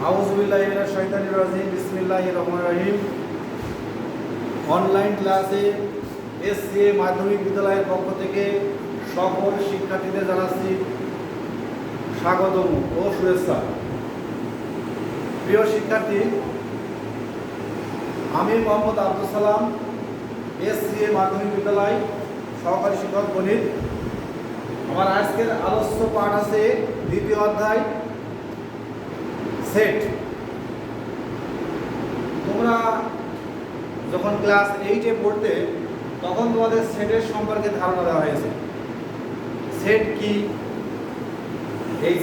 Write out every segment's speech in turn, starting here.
আউযুবিল্লাহি মিনাশ শাইতানির রাজিম বিসমিল্লাহির রহমানির রহিম। অনলাইন ক্লাসে এসসিএ মাধ্যমিক বিদ্যালয়ের পক্ষ থেকে সকল শিক্ষার্থীদের জানাচ্ছি স্বাগতম ও শুভেচ্ছা। প্রিয় শিক্ষার্থী, আমি মোহাম্মদ আব্দুল সালাম, এসসিএ মাধ্যমিক বিদ্যালয় সহকারী শিক্ষক গণিত। আমার আজকের আলোচ্য পাঠ আছে দ্বিতীয় অধ্যায় সেট। তোমরা যখন ক্লাস 8-এ পড়তে তখন তোমাদের সেটের সম্পর্কে ধারণা দেওয়া হয়েছে। সেট কি, এই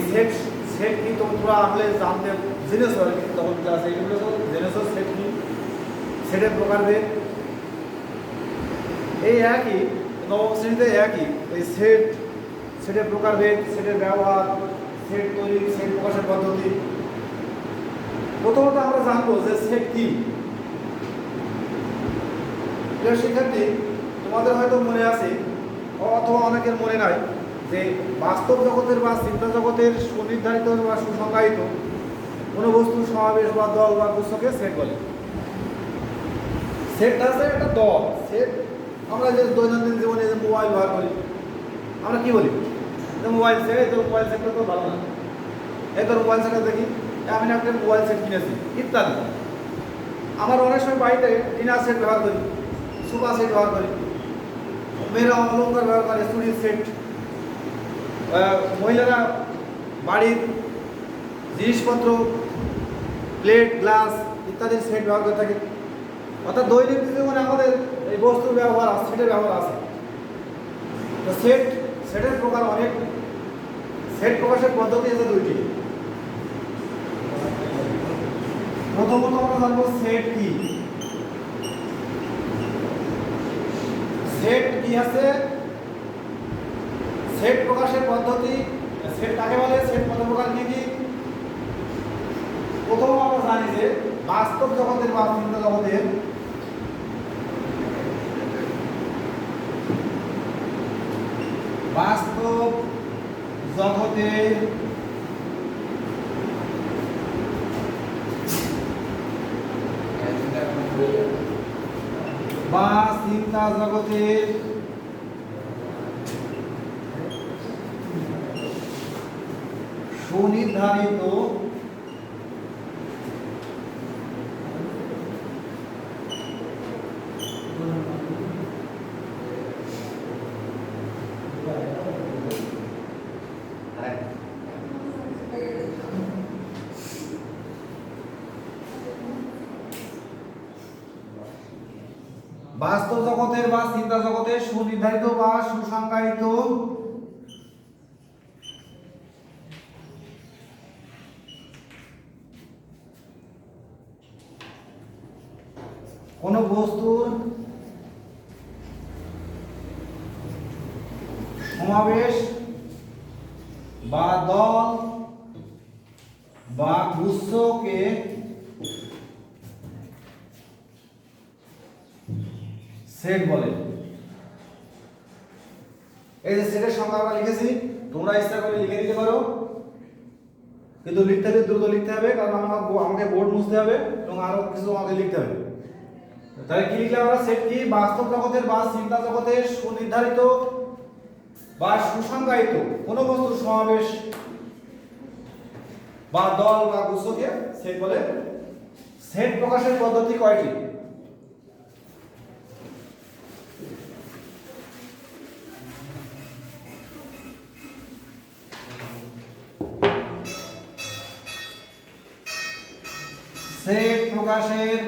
সেট কি তোমরা আসলে জানতে জেনেছো, তখন ক্লাস 8-এ জেনেছো সেট কি, সেটের প্রকারভেদ এই একই, নবম শ্রেণীতে একই। এই সেটের প্রকারভেদ, সেটের ব্যবহার, সেট তৈরি, সেট প্রকাশের পদ্ধতি। প্রথমত আমরা জানবো যে সেট কি। প্রিয় শিক্ষার্থী, তোমাদের হয়তো মনে আছে অথবা অনেকের মনে নাই যে বাস্তব জগতের বা চিন্তা জগতের সুনির্ধারিত বা সুসংজ্ঞায়িত কোনো বস্তুর সমাবেশ বা দল বা গুচ্ছকে সেট বলে। সেট আছে একটা দল। সেট আমরা যে দৈনন্দিন জীবনে যে মোবাইল ব্যবহার করি, আমরা কি বলি যে মোবাইল সেট, এই তো মোবাইল সেটটা তো ভালো না, এই তোর মোবাইল সেটটা দেখি, আমি একটা মোবাইল সেট কিনেছি ইত্যাদি। আমার অনেক সময় বাড়িতে ডিনার সেট ব্যবহার করি, সোফা সেট ব্যবহার করি, মেয়েরা অলঙ্কার ব্যবহার করে, চুড়ির সেট, মহিলারা বাড়ির জিনিসপত্র, প্লেট, গ্লাস ইত্যাদির সেট ব্যবহার করে থাকে। অর্থাৎ দৈনন্দিন জীবনে আমাদের এই বস্তুর ব্যবহার আছে, সেটের ব্যবহার আছে। তো সেটের প্রকার অনেক। সেট প্রকাশের পদ্ধতি আছে দুইটি। প্রথমত আমরা জানবো সেট কি। সেট কি আছে, সেট প্রকাশের পদ্ধতি, সেট কাকে বলে, সেট কত প্রকার কি কি। প্রথম আমরা জানি যে বাস্তব জগতের বা চিন্তা জগতের বাস্তব জগতের বা চিন্তা জগতের সুনির্ধারিত বাস্তব জগতের বা চিন্তা জগতের সুনির্ধারিত বা সুসংজ্ঞায়িত কোন বস্তুর সমাবেশ বা দল বা গুচ্ছকে সেট বলে। এই যে সেটের সংজ্ঞা আমরা লিখেছি, তোমরা ইচ্ছা করে লিখে দিতে পারো, কিন্তু লিখতে হবে দ্রুত লিখতে হবে, কারণ আমাকে বোর্ড মুছতে হবে এবং আরো কিছু আমাকে লিখতে হবে। তাহলে কি লিখলাম আমরা? সেট কি বাস্তব জগতের বা চিন্তা জগতের সুনির্ধারিত বা সুসংজ্ঞায়িত কোনো বস্তুর সমাবেশ বা দল বা গুচ্ছকে সেট বলে। সেট প্রকাশের পদ্ধতি কয়টি? সেট প্রকাশের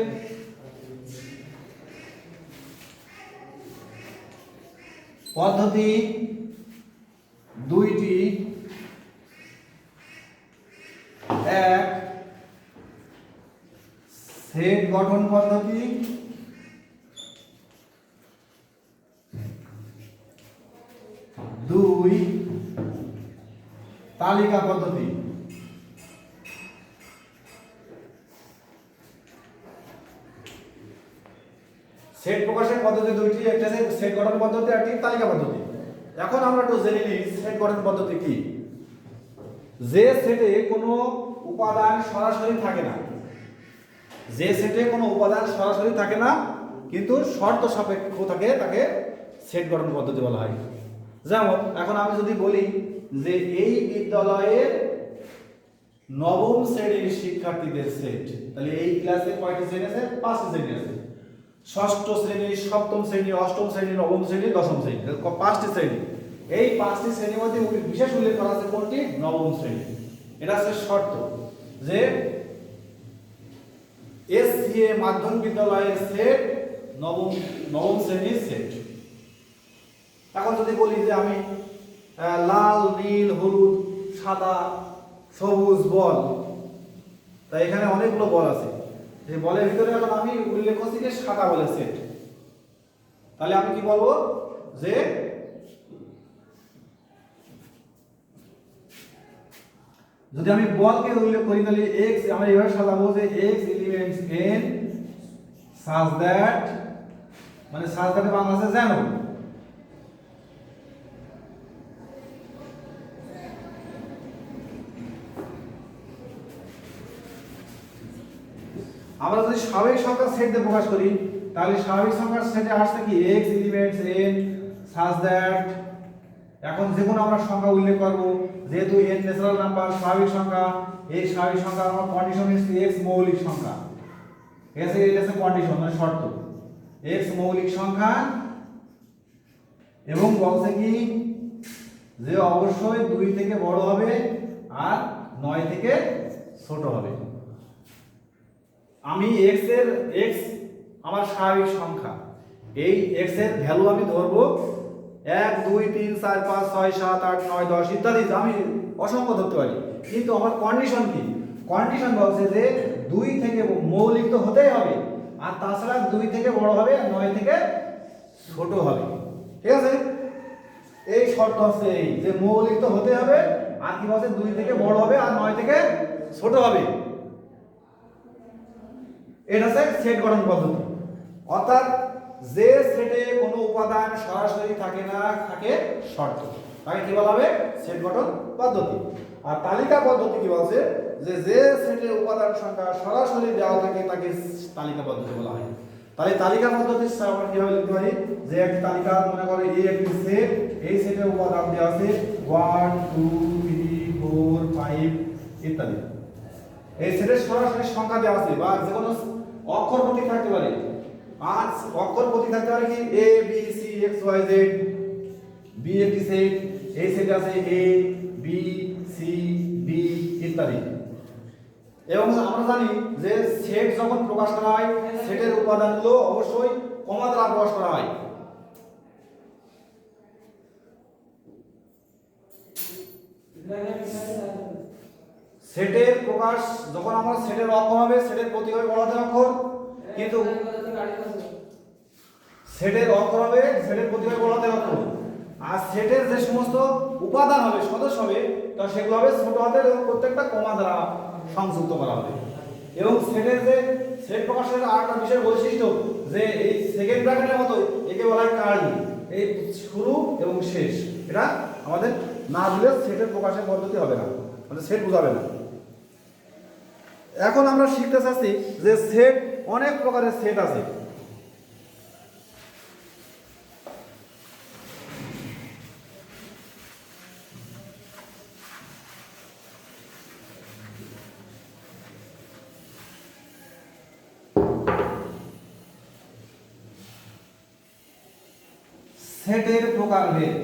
পদ্ধতি দুইটি। এক, সেট গঠন পদ্ধতি, দুই, তালিকা পদ্ধতি। সেট প্রকাশের পদ্ধতি দুইটি, একটা সেট গঠন পদ্ধতি, একটি তালিকা পদ্ধতি। এখন আমরা একটু জেনে নিই সেট গঠন পদ্ধতি কি। যে সেটে কোনো উপাদান সরাসরি থাকে না, যে সেটে কোনো উপাদান সরাসরি থাকে না কিন্তু শর্ত সাপেক্ষ থাকে তাকে সেট গঠন পদ্ধতি বলা হয়। যেমন এখন আমি যদি বলি যে এই বিদ্যালয়ের নবম শ্রেণীর শিক্ষার্থীদের সেট, তাহলে এই ক্লাসে কয়টি শ্রেণী আছে? 5টি শ্রেণী আছে। ষষ্ঠ শ্রেণী, সপ্তম শ্রেণী, অষ্টম শ্রেণী, নবম শ্রেণী, দশম শ্রেণী, 5টি শ্রেণী। এই 5টি শ্রেণীর মধ্যে বিশেষ উল্লেখ করা আছে কোনটি? নবম শ্রেণী। এটা হচ্ছে শর্ত যে এসসিএ মাধ্যমিক বিদ্যালয়ের সেট নবম শ্রেণীর সেট। এখন যদি বলি যে আমি লাল, নীল, হলুদ, সাদা, সবুজ বল, তাই এখানে অনেকগুলো বল আছে, এই বলের ভিতরে এখন আমি উল্লেখ করছি যে সাদা বলের সেট, তাহলে আমি কি বলবো যে যদি আমি বলকে উল্লেখ করি তাহলে x আমরা এভাবে সাজাবো যে x elements n such that, মানে such that বাংলাতে জানো, আমরা যদি স্বাভাবিক সংখ্যার সেট দিয়ে প্রকাশ করি তাহলে স্বাভাবিক সংখ্যার সেটে আসছে কি x elements n such that, এখন যে কোনো আমরা সংখ্যা উল্লেখ করব, যেহেতু n ন্যাচারাল নাম্বার স্বাভাবিক সংখ্যা, এই স্বাভাবিক সংখ্যা আমরা কন্ডিশন নিচ্ছি x মৌলিক সংখ্যা, এটা হচ্ছে কন্ডিশন মানে শর্ত, x মৌলিক সংখ্যা, এবং বলছে কি যে অবশ্যই 2 থেকে বড় হবে আর 9 থেকে ছোট হবে। আমি x আমার স্বাভাবিক সংখ্যা, এই x এর ভ্যালু আমি ধরবো 1 2 3 4 5 6 7 8 9 10 ইত্যাদি, আমি অসংখ্য ধরতে পারি, কিন্তু আমার কন্ডিশন কি? কন্ডিশন বলছে যে 2 থেকে মৌলিক তো হতেই হবে, আর তাছাড়া 2 থেকে বড় হবে আর 9 থেকে ছোট হবে। ঠিক আছে, এই শর্ত আছে এই যে মৌলিক তো হতে হবে, আর কি বলছে 2 থেকে বড় হবে আর 9 থেকে ছোট হবে। এটা হচ্ছে সেট গঠন পদ্ধতি। অর্থাৎ যে সেটে কোনো উপাদান সরাসরি থাকে না, থাকে শর্ত, তাকে কি বলা হবে? সেট গঠন পদ্ধতি। আর তালিকা পদ্ধতি কি বলছে যে সেটে উপাদান সংখ্যা সরাসরি দেওয়া থাকে তাকে তালিকা পদ্ধতি বলা হয়। তাহলে তালিকা পদ্ধতির আমরা কিভাবে লিখতে পারি যে একটি তালিকা, মনে করে এই একটি সেট, এই সেটের উপাদান দেওয়া আছে 1 2 3 4 5 ইত্যাদি। এই সেটের সরাসরি সংখ্যা দেওয়া আছে বা যে কোনো অক্ষর প্রতীক থাকতে পারে, 5 অক্ষর প্রতীক থাকতে পারে কি a b c x y z, b একটি সেট, এই সেটে আছে a b c d ইত্যাদি। এবং আমরা জানি যে সেট যখন প্রকাশ করা হয় সেটের উপাদানগুলো অবশ্যই কমা দ্বারা প্রকাশ করা হয়। সেটের প্রকাশ যখন আমরা সেটের অক্ষর হবে, সেটের প্রতীক হবে বড় হাতের অক্ষর, কিন্তু সেটের অক্ষর হবে, সেটের প্রতীক হবে বড় হাতের অক্ষর, আর সেটের যে সমস্ত উপাদান হবে, সদস্য হবে, তা সেগুলো হবে ছোট হাতের এবং প্রত্যেকটা কমা দ্বারা সংযুক্ত করা হবে। এবং সেটের যে সেট প্রকাশের আরেকটা বিশেষ বৈশিষ্ট্য যে এই সেকেন্ড ব্র্যাকেটের মতো একে বলা হয় কার্লি, এই শুরু এবং শেষ, এটা আমাদের না দিলে সেটের প্রকাশের পদ্ধতি হবে না, মানে সেট বোঝাবে না। এখন আমরা শিখতে চাচ্ছি যে সেট, অনেক প্রকারের সেট আছে। সেটের প্রকারভেদ।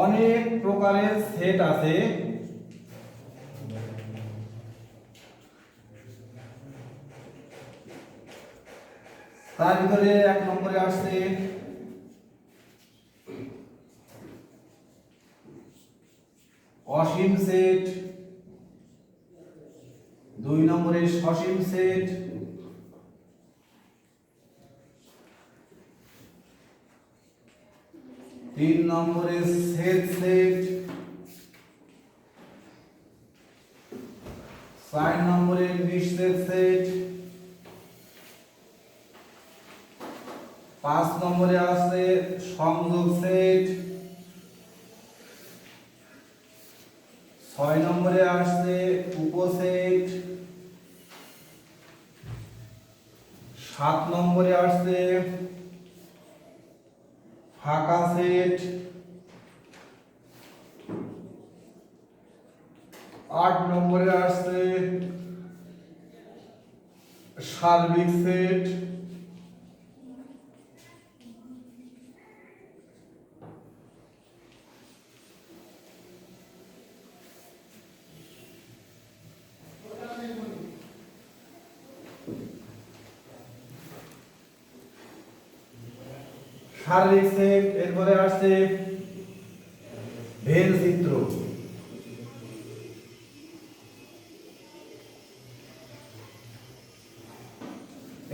অনেক প্রকারের সেট আছে, তার ভিতরে 1 নম্বরে আসছে অসীম সেট, 2 নম্বরে সসীম সেট, 3 নম্বরে ছেদ সেট, 4 নম্বরে নিঃশ্বেদ সেট, 5 নম্বরে আছে সংযোগ সেট, 6 নম্বরে আসছে উপসেট, 7 নম্বরে আসছে ফাঁকা সেট, 8 নম্বরে আসছে সার্বিক সেট, 8 সেট। এরপরে আসছে ভেন চিত্র।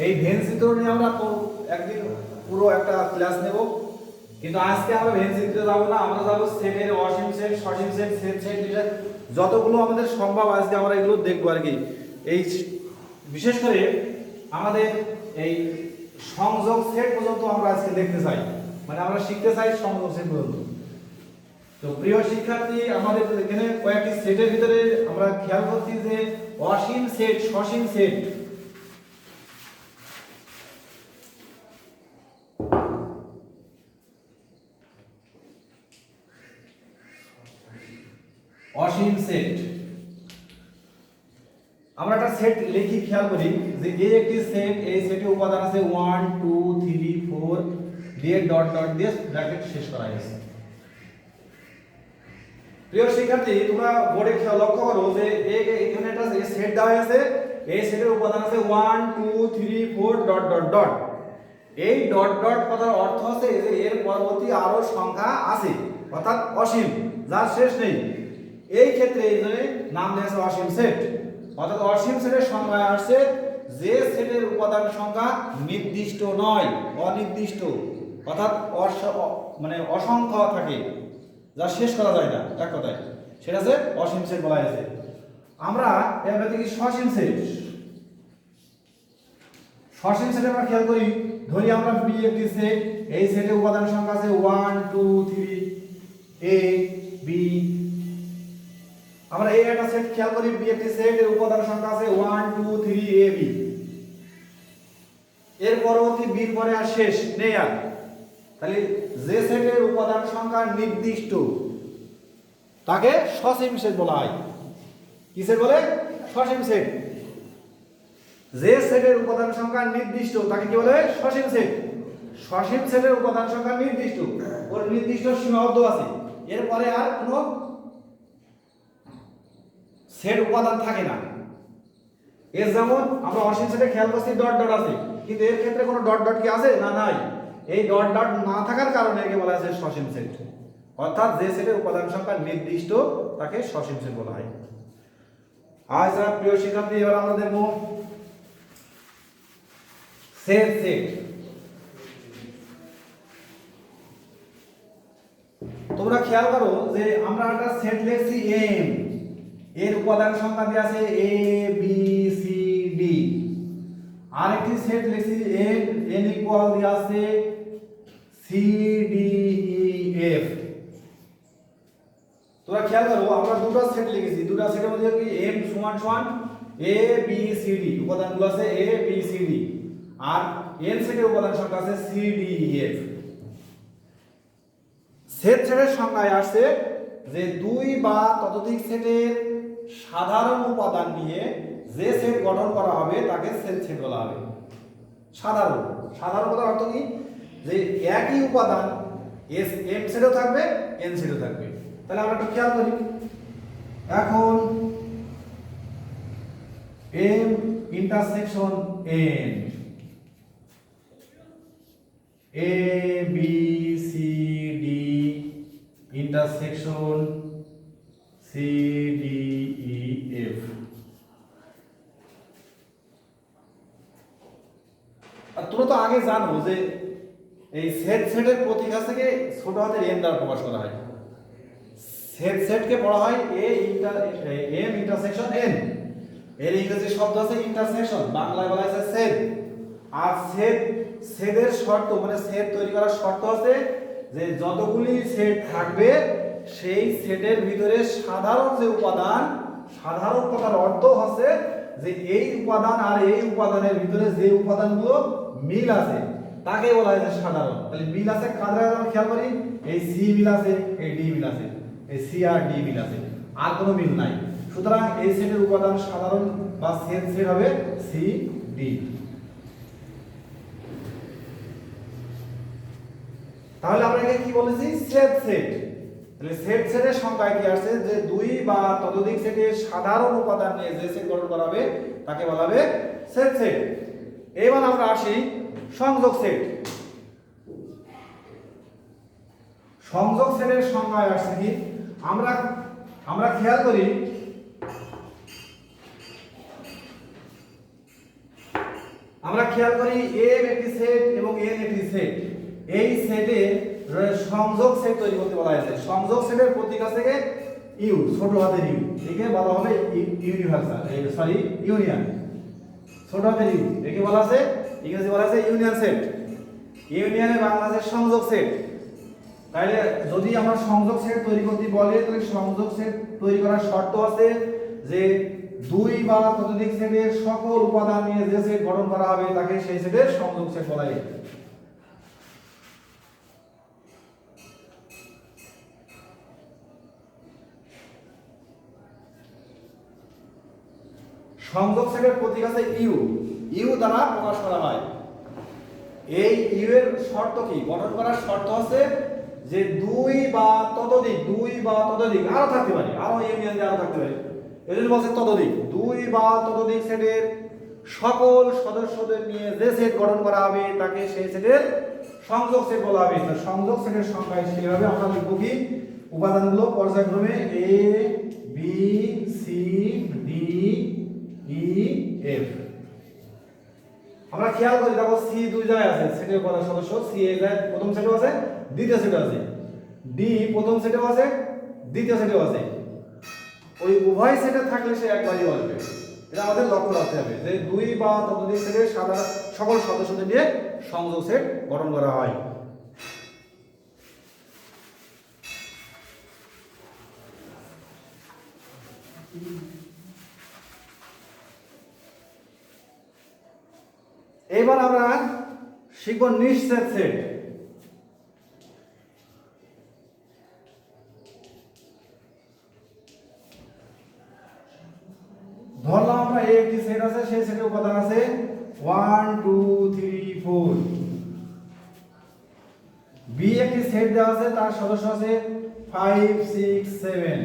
এই ভেন চিত্র নিয়ে আমরা একদিন পুরো একটা ক্লাস নেব, কিন্তু আজকে আমরা ভেন চিত্রে যাব না, আমরা যাব সেটের অসীম সেট, সসীম সেট, সেট সেট, যতগুলো আমাদের সম্ভব আজকে আমরা এগুলো দেখবো আর কি। এই বিশেষ করে আমাদের এই সংযোগ সেট পর্যন্ত আমরা আজকে দেখতে চাই, মানে আমরা শিখতে চাই সংযোগ সেট পর্যন্ত। তো প্রিয় শিক্ষার্থী, আমাদের এখানে কয়েকটি সেটের ভিতরে আমরা খেয়াল করছি যে অসীম সেট, সসীম সেট, অসীম সেট। আমরা একটা সেট লিখি, খেয়াল করি যে এই একটি সেট, এই সেটে উপাদান আছে 1 2 3 4 দিয়ে ডট ডট দিয়ে ব্র্যাকেট শেষ করা হয়েছে। প্রিয় শিক্ষার্থী, তোমরা বোর্ডে লক্ষ্য করো যে এখানে একটা সেট দেওয়া আছে, এই সেটের উপাদান আছে 1 2 3 4 ডট ডট ডট। এই ডট ডট কথার অর্থ হচ্ছে যে এর পরবর্তী আরো সংখ্যা আছে, অর্থাৎ অসীম, যার শেষ নেই। এই ক্ষেত্রে এই জন্য নাম দিয়েছে অসীম সেট। অর্থাৎ অসীম সেটের সংজ্ঞায় আসছে যে সেটের উপাদান সংখ্যা নির্দিষ্ট নয়, অনির্দিষ্ট, অর্থাৎ মানে অসংখ্য থাকে, যা শেষ করা যায় না, এক কথায় সেটা হচ্ছে অসীম সেট বলা হয়েছে। আমরা এবার দেখি সসীম সেট। সসীম সেটে আমরা খেয়াল করি, ধরি আমরা বি একটি সেট, এই সেটের উপাদান সংখ্যা আছে 1 2 3 এ বি। আমরা এই একটা সেট খেয়াল করি, বি একটি সেট, এর উপাদান সংখ্যা আছে 1 2 3 এ বি। এর পরবর্তী বি পরে আর শেষ নেই আর। তাহলে যে সেটের উপাদান সংখ্যা নির্দিষ্ট তাকে সসীম সেট বলা হয়। কি সেট বলে? সসীম সেট। যে সেটের উপাদান সংখ্যা নির্দিষ্ট তাকে কি বলে? সসীম সেট। সসীম সেটের উপাদান সংখ্যা নির্দিষ্ট, ওর নির্দিষ্ট সীমাবদ্ধ আছে, এরপরে আর কোনো সেট উপাদান থাকে না। এর যেমন আমরা অসীম সেটে খেয়াল করছি ডট ডট আছে, কিন্তু এর ক্ষেত্রে কোনো ডট ডট কি আছে? না, নাই। এই ডট ডট না থাকার কারণে একে বলা আছে সসীম সেট। অর্থাৎ যে সেটের উপাদান সংখ্যা নির্দিষ্ট তাকে সসীম সেট বলা হয়। আচ্ছা প্রিয় শিক্ষার্থী, এবার আমরা দেখব সেট সেট। তোমরা খেয়াল করো যে আমরা একটা সেট লিখছি এম, এর উপাদান সংখ্যা দেওয়া আছে এ বি সি ডি। আরেকটি সেট লিখছি এন, এন ইকুয়াল দেওয়া আছে সি ডি ই এফ। তোমরা খেয়াল করো আমরা দুটো সেট লিখেছি, দুটো সেটের মধ্যে কি এম সমান সমান এ বি সি ডি, উপাদানগুলো আছে এ বি সি ডি, আর এন সেটের উপাদান সংখ্যা আছে C D E F. Set সেটের সংজ্ঞায় আসছে যে দুই বা ততোধিক সেটের সাধারণ উপাদান নিয়ে যে সেট গঠন করা হবে তাকে সেট সেট বলা হবে। সাধারণ, সাধারণ কথার অর্থ কি? যে একই উপাদান এস এম সেটও থাকবে, এন সেটও থাকবে। তাহলে আমরা একটু খেয়াল করি। এখন M intersection N, A B C D intersection C D E F. আর তোমরা তো আগে জানো যে এই সেট সেটের প্রতীক আছে থেকে ছোট হাতের এন দ্বারা প্রকাশ করা হয়। সেট সেটকে বলা হয় এ এম ইন্টারসেকশন এন। এর ইংরেজি শব্দ আছে ইন্টারসেকশন, বাংলায় বলা হয়েছে ছেদ। আর ছেদের শর্ত মানে ছেদ তৈরি করার শর্ত আছে যে যতগুলি ছেদ থাকবে সেই ছেদের ভিতরে সাধারণ যে উপাদান, সাধারণ কথার অর্থ হচ্ছে যে এই উপাদান আর এই উপাদানের ভিতরে যে উপাদানগুলো মিল আছে তাকে বলা হয় সাধারণ। তাহলে মিল আছে কাদের আমরা খেয়াল করি, এই সি মিল আছে, এই ডি মিল আছে, এই সি আর ডি মিল আছে, আর কোনো মিল নাই। সুতরাং এই সেটের উপাদান সাধারণ বা সেট হবে সি ডি। তাহলে আমরা একে কি বলেছি, সেট সেট। তাহলে সেট সেটের সংজ্ঞা কি আসছে যে দুই বা ততোধিক সেটের সাধারণ উপাদান নিয়ে যে সেট গঠন করা হবে তাকে বলা হবে সেট সেট। এবার আমরা আসি সংযোগ সেট। সংযোগ সেটের সংজ্ঞায় আসছে কি, আমরা খেয়াল করি এম একটি সেট এবং এন একটি সেট। এই সেটে সংযোগ সেট তৈরি করতে বলা হয়েছে। সংযোগ সেটের প্রতীক আছে ইউ, ছোট হাতের ইউ, একে বলা হবে ইউনিভার্সাল, সরি ইউনিয়ন, ছোট হাতের ইউ, একে বলা আছে ইংরেজি বলা আছে ইউনিয়ন সেট। ইউনিয়নে বাংলাদেশের সংযোগ সেট। তাহলে যদি আমরা সংযোগ সেট তৈরি করতে বলে তাহলে সংযোগ সেট তৈরি করার শর্ত আছে যে দুই বা ততোধিক সেটের সকল উপাদান নিয়ে যে সেট গঠন করা হবে তাকে সেই সেটের সংযোগ সেট বলা হয়। সংযোগ সেটের প্রতীক আছে ইউ, ইউ দ্বারা প্রকাশ করা হয়। এই ইউ এর শর্ত কি, গঠন করার শর্ত আছে যে দুই বা ততোধিক আরো থাকতে পারে, আরো ইউনিয়ন আরো থাকতে পারে, এজন্য বলছে ততোধিক, দুই বা ততোধিক সেটের সকল সদস্যদের নিয়ে যে সেট গঠন করা হবে তাকে সেই সেটের সংযোগ সেট বলা হবে। সংযোগ সেটের সংখ্যা সেভাবে আমরা লিখব কি, উপাদানগুলো পর্যায়ক্রমে A B C D E F. আমরা খেয়াল করি দেখো সি দুই জায়গায় আছে, সেটের কত সদস্য, সি এর প্রথম সেটও আছে দ্বিতীয় সেটও আছে, ডি প্রথম সেটেও আছে দ্বিতীয় সেটেও আছে। ওই উভয় সেটে থাকলে সে একবারই বলবে। এটা আমাদের লক্ষ্য রাখতে হবে যে দুই বা ততোধিক সেটের সকল সদস্যদের নিয়ে সংযোগ সেট গঠন করা হয়। এবার আমরা শিখব নিঃছেদ সেট। ধরলাম আমরা এ একটি সেট আছে, সেই সেটের উপাদান আছে 1 2 3 4, বি একটি সেট দেওয়া আছে, তার সদস্য আছে 5 6 7।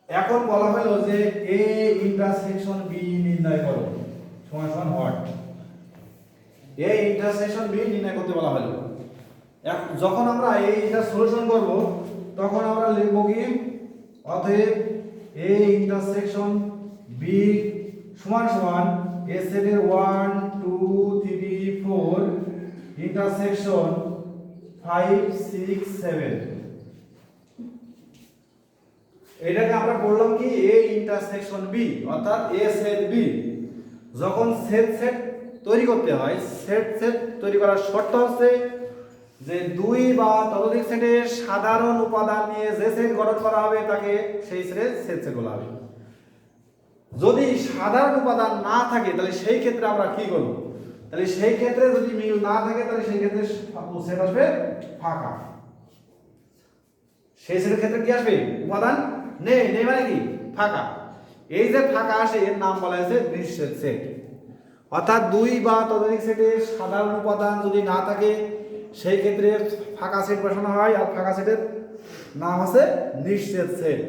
এখন বলা হলো যে এ ইন্টারসেকশন বি নির্ণয় করো সমান সমান হোয়াট। এ ইন্টারসেকশন বি নির্ণয় করতে বলা হলো। যখন আমরা এইটা সলিউশন করব তখন আমরা লিখব কি, অতএব এ ইন্টারসেকশন বি সমান সমান এ সেটের 1 2 3 4 ইন্টারসেকশন 5 6 7। এটাকে আমরা বললাম কি এ ইন্টারসেকশন বি, অর্থাৎ এ সেট বি। যখন সেট তৈরি করতে হয়, সেট তৈরি করার শর্ত হচ্ছে যে দুই বা ততোধিক সেটের সাধারণ উপাদান নিয়ে যে সেট গঠন করা হবে তাকে সেই সেট সেট বলা হবে। যদি সাধারণ উপাদান না থাকে তাহলে সেই ক্ষেত্রে আমরা কি করব, তাহলে সেই ক্ষেত্রে যদি মিল না থাকে তাহলে সেই ক্ষেত্রে সেট আসবে ফাঁকা। সেই সেটের ক্ষেত্রে কি আসবে, উপাদান নেই মানে কি ফাঁকা। এই যে ফাঁকা আসে এর নাম বলা হয়েছে নিঃছেদ সেট। অর্থাৎ দুই বা ততোধিক সেটের সাধারণ উপাদান যদি না থাকে সেই ক্ষেত্রে ফাঁকা সেট বসানো হয়, আর ফাঁকা সেটের নাম আছে নিঃছেদ সেট।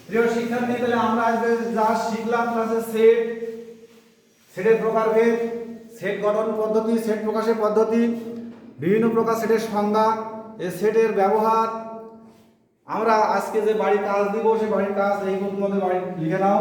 প্রিয় শিক্ষার্থী, তাহলে আমরা আজকে যা শিখলাম ক্লাসে সেটের প্রকারভেদ, সেট গঠন পদ্ধতি, সেট প্রকাশের পদ্ধতি, বিভিন্ন প্রকার সেটের সংজ্ঞা, এই সেটের ব্যবহার। আমরা আজকে যে বাড়ির কাজ দিব সেই বাড়ির কাজ এইগুলো তোমাদের বাড়ি লিখে নাও।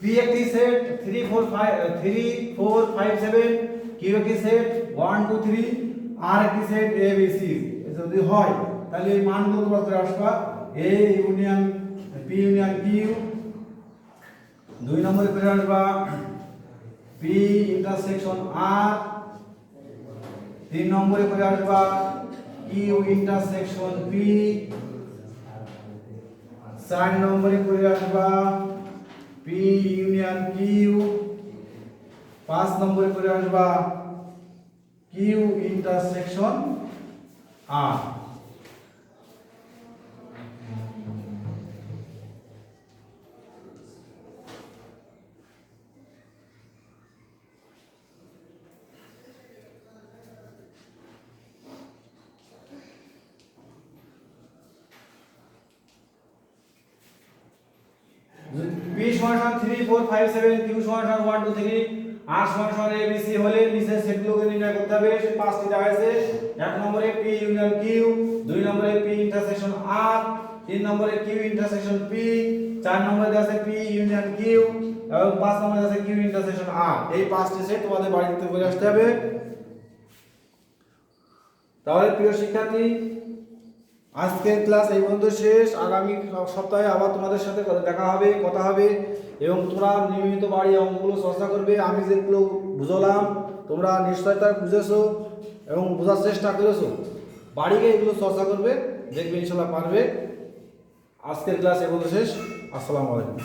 পি একটি সেট 3 4 5 7, কিউ একটি সেট 1 2 3, আর একটি সেট এ বি সি যদি হয় তাহলে এই মানগুলো তোমরা করে আসবা। A union P union Q, 2 নম্বরে করে আসবা পি ইন্টারসেকশন আর, 3 নম্বরে করে আসবা কিউ ইন্টারসেকশন পি, 4 নম্বরে করে আসবা পি ইউনিয়ন কিউ, 5 নম্বরে করে আসবা কিউ ইন্টারসেকশন আর। P সমান 3 4 5 7, Q সমান 1 2 3, R সমান A B C হলে নিচের সেটগুলোকে নির্ণয় করতে হবে। সেই পাঁচটি দেওয়া আছে। 1 নম্বরে P ইউনিয়ন Q, 2 নম্বরে P ইন্টারসেকশন R, 3 নম্বরে Q ইন্টারসেকশন P, 4 নম্বরে দেওয়া আছে P ইউনিয়ন Q এবং 5 নম্বরে দেওয়া আছে Q ইন্টারসেকশন R। এই পাঁচটি সেট তোমাদের বাড়িতে করে আসতে হবে। তাহলে প্রিয় শিক্ষার্থী, আজকের ক্লাস এই পর্যন্ত শেষ। আগামী সপ্তাহে আবার তোমাদের সাথে দেখা হবে, কথা হবে এবং তোমরা নিয়মিত বাড়ি অঙ্কগুলো চর্চা করবে। আমি যেগুলো বুঝলাম তোমরা নিশ্চয়ই তা বুঝেছো এবং বোঝার চেষ্টা করেছো। বাড়িকে এগুলো চর্চা করবে, দেখবে ইনশাল্লাহ পারবে। আজকের ক্লাস এই পর্যন্ত শেষ। আসসালামু আলাইকুম।